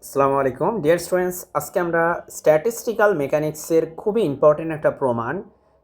আসসালামু আলাইকুম dear students, আজকে আমরা স্ট্যাটিস্টিক্যাল মেকানিক্সের খুবই ইম্পর্টেন্ট একটা প্রমাণ,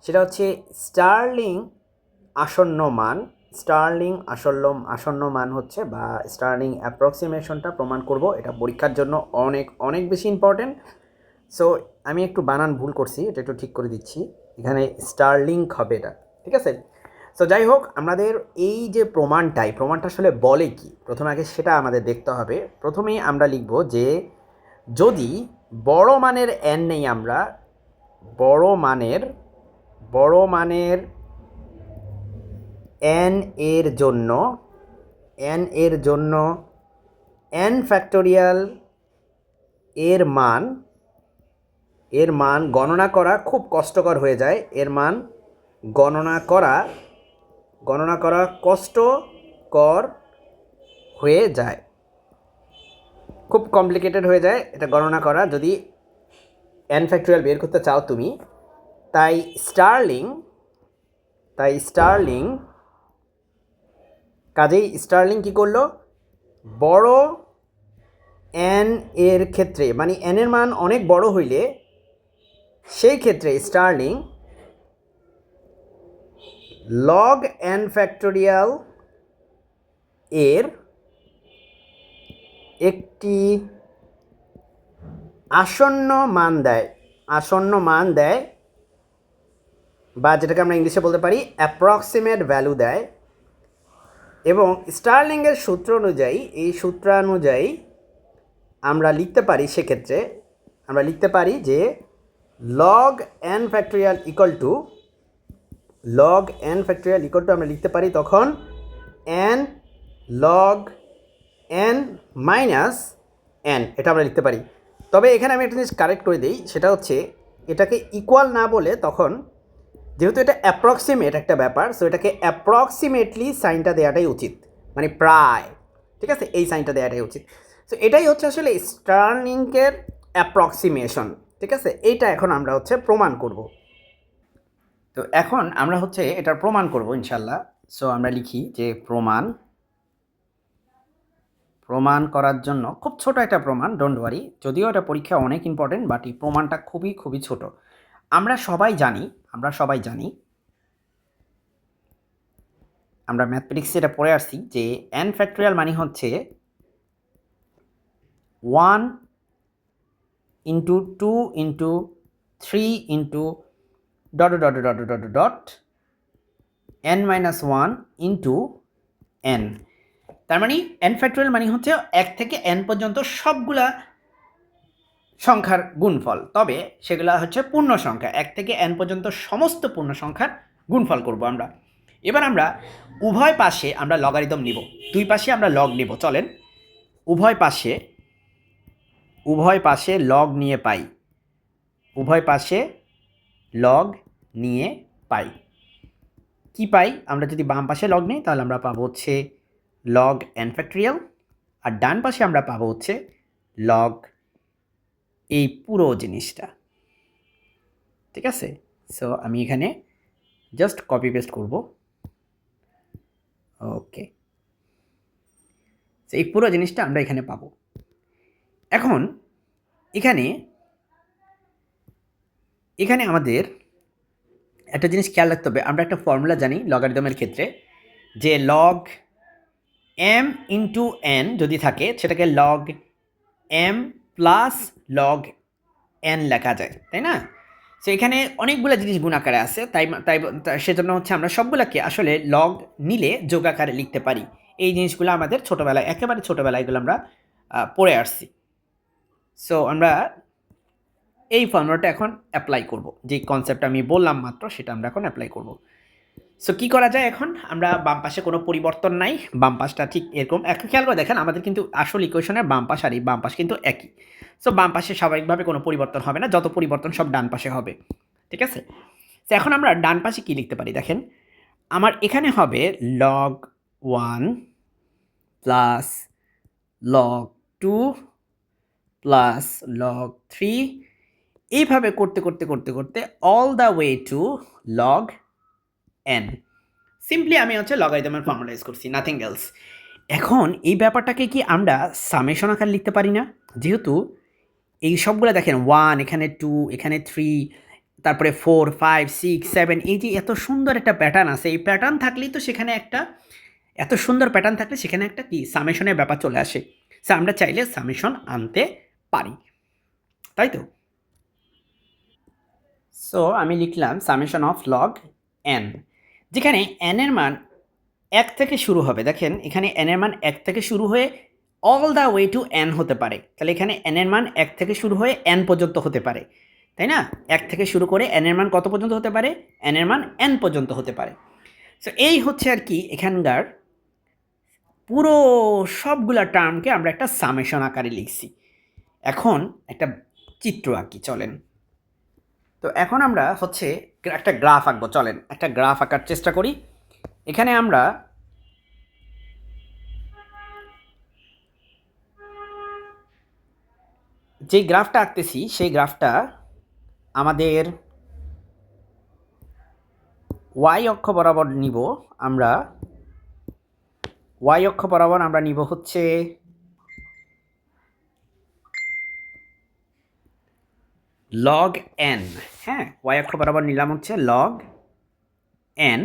সেটা হচ্ছে স্টার্লিং আসন্ন মান। স্টার্লিং আসন্ন মান হচ্ছে বা স্টার্লিং অ্যাপ্রক্সিমেশনটা প্রমাণ করব। এটা পরীক্ষার জন্য অনেক অনেক বেশি ইম্পর্টেন্ট। সো আমি একটু বানান ভুল করছি, এটা একটু ঠিক করে দিচ্ছি। এখানে স্টার্লিং হবে এটা, ঠিক আছে। সো যাই হোক, আমাদের এই যে প্রমাণটা আসলে বলে কি, প্রথমে আগে সেটা আমাদের দেখতে হবে। প্রথমেই আমরা লিখব যে যদি বড় মানের এন নেই, আমরা বড় মানের এন এর জন্য এন ফ্যাক্টোরিয়াল এর মান গণনা করা খুব কষ্টকর হয়ে যায়। এর মান গণনা করা কষ্টকর হয়ে যায়, খুব কমপ্লিকেটেড হয়ে যায় এটা গণনা করা যদি এন ফ্যাক্টোরিয়াল বের করতে চাও তুমি। তাই স্টার্লিং কী করলো, বড় এন এর ক্ষেত্রে, মানে এন এর মান অনেক বড় হইলে সেই ক্ষেত্রে স্টার্লিং লগ এন ফ্যাক্টোরিয়াল এর একটি আসন্ন মান দেয় বা যেটাকে আমরা ইংলিশে বলতে পারি অ্যাপ্রক্সিমেট ভ্যালু দেয়। এবং স্টার্লিংয়ের সূত্রানুযায়ী আমরা লিখতে পারি, সেক্ষেত্রে আমরা লিখতে পারি যে log N factorial equal to আমরা লিখতে পারি তখন N log N minus N, এটা আমরা লিখতে পারি। তবে এখানে আমি একটা জিনিস কারেক্ট করে দিই, সেটা হচ্ছে এটাকে ইকুয়াল না বলে, তখন যেহেতু এটা অ্যাপ্রক্সিমেট একটা ব্যাপার, সো এটাকে অ্যাপ্রক্সিমেটলি সাইনটা দেওয়াটাই উচিত, মানে প্রায়, ঠিক আছে, এই সাইনটা দেওয়াটাই উচিত। সো এটাই হচ্ছে আসলে স্টার্লিংয়ের অ্যাপ্রক্সিমেশন, ঠিক আছে। এইটা এখন আমরা হচ্ছে প্রমাণ করব। তো এখন আমরা হচ্ছে এটার প্রমাণ করব ইনশাল্লাহ। সো আমরা লিখি যে প্রমাণ করার জন্য খুব ছোট একটা প্রমাণ, ডোন্ট ওয়ারি, যদিও এটা পরীক্ষা অনেক ইম্পর্টেন্ট, বাট এই প্রমাণটা খুবই খুবই ছোট। আমরা সবাই জানি আমরা ম্যাথমেটিক্সে এটা পড়ে আসছি যে এন ফ্যাক্টোরিয়াল মানে হচ্ছে 1 into 2 into 3 into dot N minus 1 into N. তার মানে এন ফ্যাক্টোরিয়াল মানে হচ্ছে 1 থেকে এন পর্যন্ত সবগুলা সংখ্যার গুণফল, তবে সেগুলা হচ্ছে পূর্ণ সংখ্যা। 1 থেকে এন পর্যন্ত সমস্ত পূর্ণ সংখ্যার গুণফল করব আমরা। এবার আমরা উভয় পাশে আমরা লগারিদম নিব, দুই পাশে আমরা লগ নিব। চলেন উভয় পাশে লগ নিয়ে পাই। কি পাই আমরা যদি বাম পাশে লগ নিই, তাহলে আমরা পাবো হচ্ছে লগ এন ফ্যাক্টোরিয়াল, আর ডান পাশে আমরা পাবো হচ্ছে লগ এই পুরো জিনিসটা, ঠিক আছে। সো আমি এখানে জাস্ট কপি পেস্ট করব, ওকে। এই পুরো জিনিসটা আমরা এখানে পাবো। এখন এখানে আমাদের একটা জিনিস খেয়াল রাখতে হবে, আমরা একটা ফর্মুলা জানি লগারিদমের ক্ষেত্রে, যে লগ এম ইন্টু এন যদি থাকে, সেটাকে log m plus log n লেখা যায়, তাই না? সো এখানে অনেকগুলো জিনিস গুণ আকারে আছে, সেজন্য হচ্ছে আমরা সবগুলোকে আসলে লগ নিলে যোগ আকারে লিখতে পারি। এই জিনিসগুলো আমাদের একেবারে ছোটোবেলায় এগুলো আমরা পড়ে আসছি। সো আমরা এই ফর্মুলাটা এখন অ্যাপ্লাই করব, যে কনসেপ্ট আমি বললাম মাত্র, সেটা আমরা এখন অ্যাপ্লাই করব। সো কী করা যায়, এখন আমরা বাম পাশে কোনো পরিবর্তন নাই, বাম পাশটা ঠিক এরকম। এখন খেয়াল করে দেখেন, আমাদের কিন্তু আসল ইকুয়েশনের বাম পাশ আর এই বাম পাশ কিন্তু একই। সো বাম পাশে স্বাভাবিকভাবে কোনো পরিবর্তন হবে না, যত পরিবর্তন সব ডান পাশে হবে, ঠিক আছে। তো এখন আমরা ডান পাশে কী লিখতে পারি দেখেন, আমার এখানে হবে log 1 plus log 2 plus log 3, এইভাবে করতে all the way to log N. Simply আমি হচ্ছে লগারিদমের ফর্মুলা ইউজ করছি, নাথিং এলস। এখন এই ব্যাপারটাকে কি আমরা সামেশন আকারে লিখতে পারি না? যেহেতু এই সবগুলা দেখেন 1 এখানে 2 এখানে 3 তারপরে 4 5 6 7 এই যে এত সুন্দর একটা প্যাটার্ন আছে, এই প্যাটার্ন থাকলেই তো সেখানে একটা এত সুন্দর প্যাটার্ন থাকলে সেখানে একটা কি সামেশনের ব্যাপার চলে আসে। সো আমরা চাইলে সামেশন আনতে পারি, তাই তো? সো আমি লিখলাম সামেশন অফ লগ এন, যেখানে এন এর মান 1 থেকে শুরু হবে। দেখেন এখানে এন এর মান 1 থেকে শুরু হয়ে all the way to N হতে পারে। তাহলে এখানে এন এর মান 1 থেকে শুরু হয়ে এন পর্যন্ত হতে পারে, তাই না? 1 থেকে শুরু করে এন এর মান কত পর্যন্ত হতে পারে? এন এর মান এন পর্যন্ত হতে পারে। সো এই হচ্ছে আর কি এখানকার পুরো সবগুলা টার্মকে আমরা একটা সামেশন আকারে লিখছি। এখন একটা চিত্র আঁকি, চলেন। তো এখন আমরা হচ্ছে একটা গ্রাফ আঁকবো, চলেন একটা গ্রাফ আঁকার চেষ্টা করি। এখানে আমরা যে গ্রাফটা আঁকতেছি সেই গ্রাফটা আমাদের ওয়াই অক্ষ বরাবর নিব। আমরা ওয়াই অক্ষ বরাবর আমরা নিব হচ্ছে লগ এন। হ্যাঁ, ওয়াই অক্ষ বরাবর নিলাম হচ্ছে লগ এন,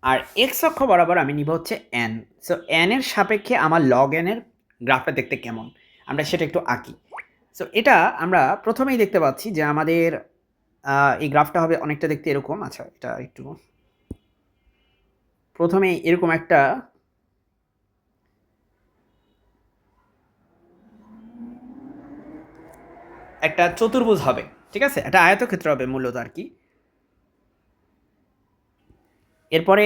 আর এক্স অক্ষ বরাবর আমি নিব হচ্ছে এন। সো এন এর সাপেক্ষে আমার লগ এন এর গ্রাফটা দেখতে কেমন আমরা সেটা একটু আঁকি। সো এটা আমরা প্রথমেই দেখতে পাচ্ছি যে আমাদের এই গ্রাফটা হবে অনেকটা দেখতে এরকম। আচ্ছা, এটা একটু প্রথমে এরকম একটা চতুর্ভুজ হবে, ঠিক আছে? একটা আয়তক্ষেত্র হবে মূলত আর কি। এরপরে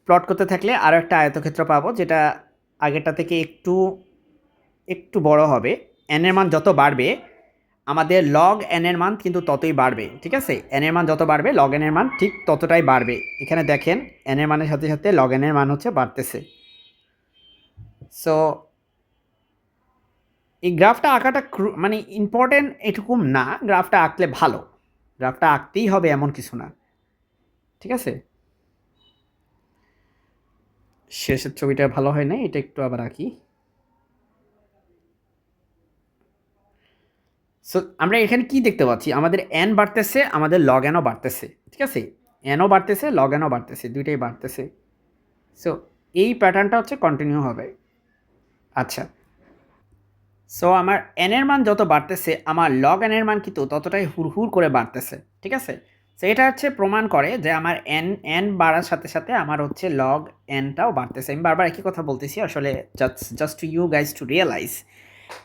প্লট করতে থাকলে আরও একটা আয়তক্ষেত্র পাবো, যেটা আগেরটা থেকে একটু একটু বড় হবে। এন এর মান যত বাড়বে আমাদের লগ এন এর মান কিন্তু ততই বাড়বে, ঠিক আছে? এন এর মান যত বাড়বে লগ এন এর মান ঠিক ততটাই বাড়বে। এখানে দেখেন এন এর মানের সাথে সাথে লগ এন এর মান হচ্ছে বাড়তেছে। সো এই গ্রাফটা আঁকাটা মানে ইম্পর্টেন্ট এটুকু না, গ্রাফটা আঁকলে ভালো। গ্রাফটা আঁকতেই হবে এমন কিছু না, ঠিক আছে? শেষের ছবিটা ভালো হয় না, এটা একটু আবার আঁকি। সো আমরা এখানে কি দেখতে পাচ্ছি? আমাদের এন বাড়তেছে, আমাদের লগ এনও বাড়তেছে, ঠিক আছে? এনও বাড়তেছে, লগ এনও বাড়তেছে, দুইটাই বাড়তেছে। সো এই প্যাটার্নটা হচ্ছে কন্টিনিউ হবে। আচ্ছা, সো আমার এন এর মান যত বাড়তেছে আমার লগ এন এর মান কিন্তু ততটাই হুড় করে বাড়তেছে, ঠিক আছে? সো এটা হচ্ছে প্রমাণ করে যে আমার এন এন বাড়ার সাথে সাথে আমার হচ্ছে লগ এনটাও বাড়তেছে। আমি বারবার একই কথা বলতেছি আসলে, just to you guys to realize.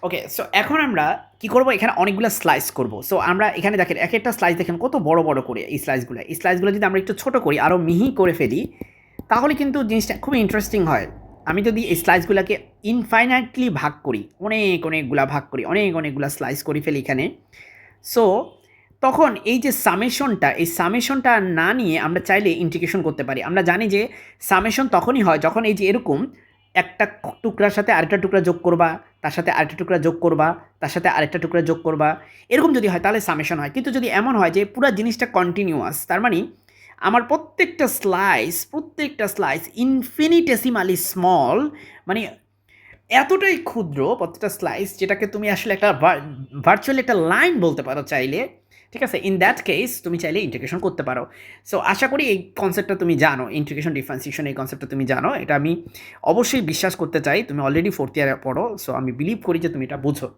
Okay, so এখন আমরা কি করব? এখানে অনেকগুলো স্লাইস করব। সো আমরা এখানে দেখেন এক একটা স্লাইস দেখেন কত বড় বড় করে এই স্লাইসগুলো যদি আমরা একটু ছোট করি, আরও মিহি করে ফেলি, তাহলে কিন্তু জিনিসটা খুবই ইন্টারেস্টিং হয়। আমি যদি এই স্লাইসগুলোকে ইনফাইনাইটলি ভাগ করি, অনেকগুলা ভাগ করি, অনেকগুলা স্লাইস করে ফেলি এখানে, সো তখন এই যে সামেশনটা, এই সামেশনটা না নিয়ে আমরা চাইলে ইন্টিগ্রেশন করতে পারি। আমরা জানি যে সামেশন তখনই হয় যখন এই যে এরকম একটা টুকরার সাথে আরেকটা টুকরা যোগ করবা, তার সাথে আরেকটা টুকরা যোগ করবা, তার সাথে আরেকটা টুকরা যোগ করবা, এরকম যদি হয় তাহলে সামেশন হয়। কিন্তু যদি এমন হয় যে পুরো জিনিসটা কন্টিনিউয়াস, তার মানে আমার প্রত্যেকটা স্লাইস ইনফিনিটেসিমালি স্মল, মানে এতটাই ক্ষুদ্র প্রত্যেকটা স্লাইস, যেটাকে তুমি আসলে একটা ভার্চুয়ালি একটা লাইন বলতে পারো চাইলে, ঠিক আছে? ইন দ্যাট কেস তুমি চাইলে ইন্টিগ্রেশন করতে পারো। সো আশা করি এই কনসেপ্টটা তুমি জানো, ইন্টিগ্রেশন ডিফারেন্সিয়েশন এই কনসেপ্টটা তুমি জানো। এটা আমি অবশ্যই বিশ্বাস করতে চাই, তুমি অলরেডি 4th ইয়ারে পড়ো। সো আমি বিলিভ করি যে তুমি এটা বুঝো।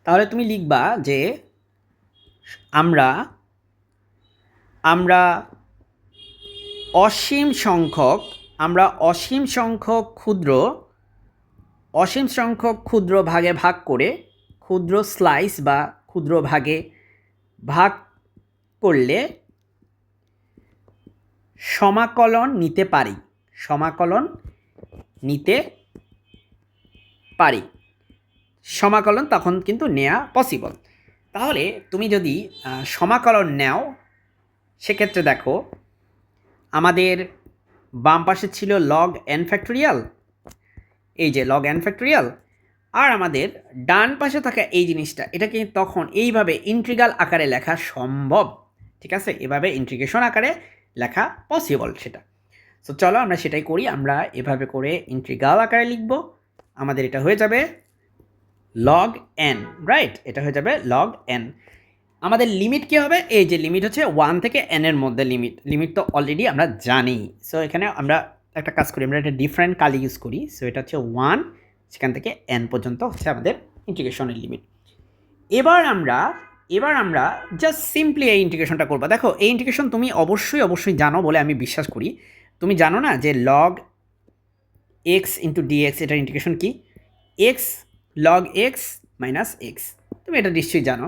তাহলে তুমি লিখবা যে আমরা আমরা অসীম সংখ্যক অসীম সংখ্যক ক্ষুদ্র ভাগে ভাগ করে, ক্ষুদ্র স্লাইস বা ক্ষুদ্র ভাগে ভাগ করলে সমাকলন নিতে পারি। সমাকলন তখন কিন্তু নেওয়া পসিবল। তাহলে তুমি যদি সমাকলন নাও, সেক্ষেত্রে দেখো আমাদের বাম পাশে ছিল লগ এন ফ্যাক্টোরিয়াল, এই যে লগ এন ফ্যাক্টোরিয়াল, আর আমাদের ডান পাশে থাকা এই জিনিসটা, এটাকে তখন এইভাবে ইন্টিগ্রাল আকারে লেখা সম্ভব, ঠিক আছে? এভাবে ইন্টিগ্রেশন আকারে লেখা পসিবল সেটা। সো চলো আমরা সেটাই করি। আমরা এভাবে করে ইন্টিগ্রাল আকারে লিখব। আমাদের এটা হয়ে যাবে log n, রাইট? এটা হয়ে যাবে log n। আমাদের লিমিট কী হবে? এই যে লিমিট হচ্ছে 1 থেকে n এর মধ্যে লিমিট তো অলরেডি আমরা জানি। সো এখানে আমরা একটা কাজ করি, আমরা একটা ডিফারেন্ট কালি ইউজ করি। সো এটা হচ্ছে 1, সেখান থেকে n পর্যন্ত হচ্ছে আমাদের ইন্টিগ্রেশনের লিমিট। এবার আমরা জাস্ট সিম্পলি এই ইন্টিগ্রেশনটা করবো। দেখো এই ইন্টিগ্রেশন তুমি অবশ্যই জানো বলে আমি বিশ্বাস করি। তুমি জানো না যে log x ইন্টু dx এটার ইন্টিগ্রেশন কি? x log x minus x, তুমি এটা নিশ্চয়ই জানো।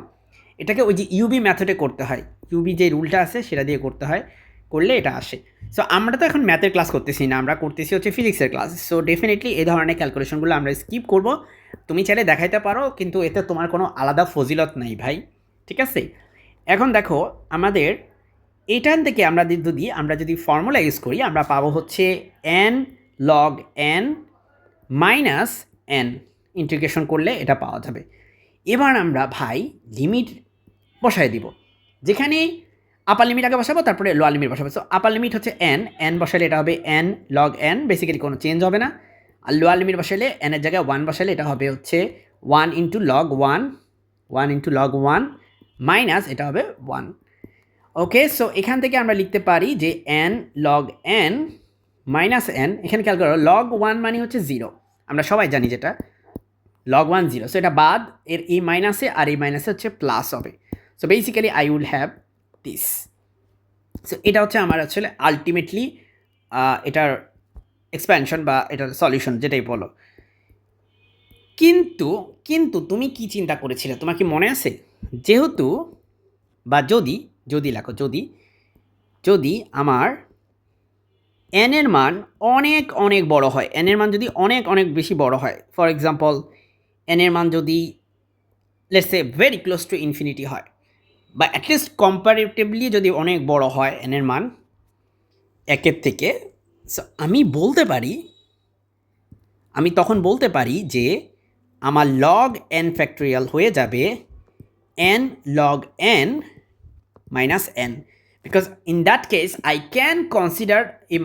এটাকে ওই যে ইউবি মেথডে করতে হয়, ইউবি যে রুলটা আছে সেটা দিয়ে করতে হয়, করলে এটা আসে। সো আমরা তো এখন ম্যাথের ক্লাস করতেছি না, আমরা করতেছি হচ্ছে ফিজিক্সের ক্লাস। সো ডেফিনেটলি এই ধরনের ক্যালকুলেশনগুলো আমরা স্কিপ করব। তুমি চাইলে দেখাইতে পারো, কিন্তু এতে তোমার কোনো আলাদা ফজিলত নাই ভাই, ঠিক আছে? এখন দেখো আমাদের এইটান থেকে আমরা যদি ফর্মুলা ইউজ করি, আমরা পাবো হচ্ছে n log n minus n, integration করলে এটা পাওয়া যাবে। এবার আমরা ভাই লিমিট বসায় দিব, যেখানে আপার লিমিট আগে বসাবো, তারপরে লোয়ার লিমিট বসাবো। সো আপার লিমিট হচ্ছে n বসালে এটা হবে n log n, বেসিক্যালি কোনো চেঞ্জ হবে না। আর লোয়ার লিমিট বসালে n এর জায়গায় 1 বসালে এটা হবে হচ্ছে 1 ইন্টু log 1 মাইনাস এটা হবে 1। ওকে, সো এখান থেকে আমরা লিখতে পারি যে n log n minus n, এখানে খেয়াল করো log 1 মানে হচ্ছে 0, আমরা সবাই জানি যেটা log 1 0। সো এটা বাদ, এর এই মাইনাসে আর এই মাইনাসে হচ্ছে প্লাস হবে। So basically I will have this. So এটা হচ্ছে আমার আসলে আলটিমেটলি এটার এক্সপ্যানশন বা এটার সলিউশন যেটাই বলো। কিন্তু তুমি কি চিন্তা করেছিলে, তোমার কি মনে আছে? যেহেতু বা যদি লেখো যদি আমার n এর মান অনেক বড় হয়, n এর মান যদি অনেক বেশি বড় হয়, ফর এক্সাম্পল n এর মান যদি let's say very close to infinity হয়, বা অ্যাটলিস্ট কম্পারেটিভলি যদি অনেক বড় হয় n এর মান 1-এর থেকে, সো আমি তখন বলতে পারি যে আমার log n ফ্যাক্টোরিয়াল হয়ে যাবে n log n minus n, because in that case I can consider a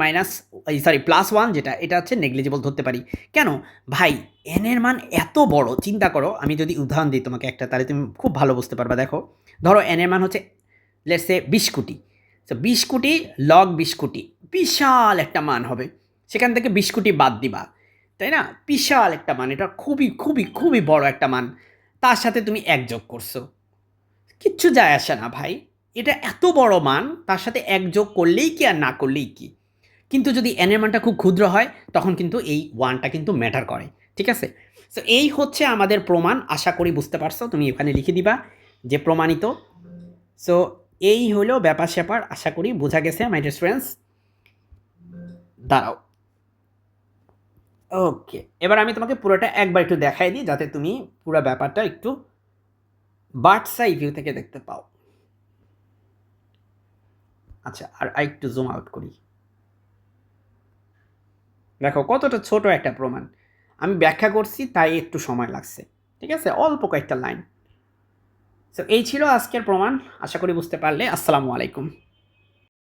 plus 1 যেটা এটা হচ্ছে নেগলিজিবল ধরতে পারি। কেন ভাই, n এর মান এত বড়, চিন্তা করো, আমি যদি উদাহরণ দিই তোমাকে একটা, তাহলে তুমি খুব ভালো বুঝতে পারবা। দেখো ধরো n এর মান হচ্ছে লেটস সে 20 কোটি। সো 20 কোটি log 20 কোটি, বিশাল একটা মান হবে, সেখান থেকে 20 কোটি বাদ দিবা, তাই না? বিশাল একটা মান, এটা খুবই বড় একটা মান, তার সাথে তুমি 1 যোগ করছো, কিচ্ছু যায় আসে না ভাই, এটা এত বড় মান, তার সাথে 1 যোগ করলেই কি আর না করলেই কি। কিন্তু যদি n এর মানটা খুব ক্ষুদ্র হয়, তখন কিন্তু এই 1টা কিন্তু ম্যাটার করে, ঠিক আছে? সো এই হচ্ছে আমাদের প্রমাণ, আশা করি বুঝতে পারছো। তুমি এখানে লিখে দিবা যে প্রমাণিত। সো এই হলো ব্যাপার স্যাপার, আশা করি বোঝা গেছে মাই ডিয়ার স্টুডেন্টস। দাঁড়াও, ওকে, এবার আমি তোমাকে পুরোটা একবার একটু দেখাই দিই, যাতে তুমি পুরো ব্যাপারটা একটু বার্ডস আই ভিউ থেকে দেখতে পাও। আচ্ছা, আর একটু জুম আউট করি, দেখো কতটা ছোট একটা প্রমাণ। আমি ব্যাখ্যা করছি তাই একটু সময় লাগছে, ঠিক আছে, অল্প কয়েকটা লাইন। সো এই ছিল আজকের প্রমাণ, আশা করি বুঝতে পারলে। আসসালামু আলাইকুম।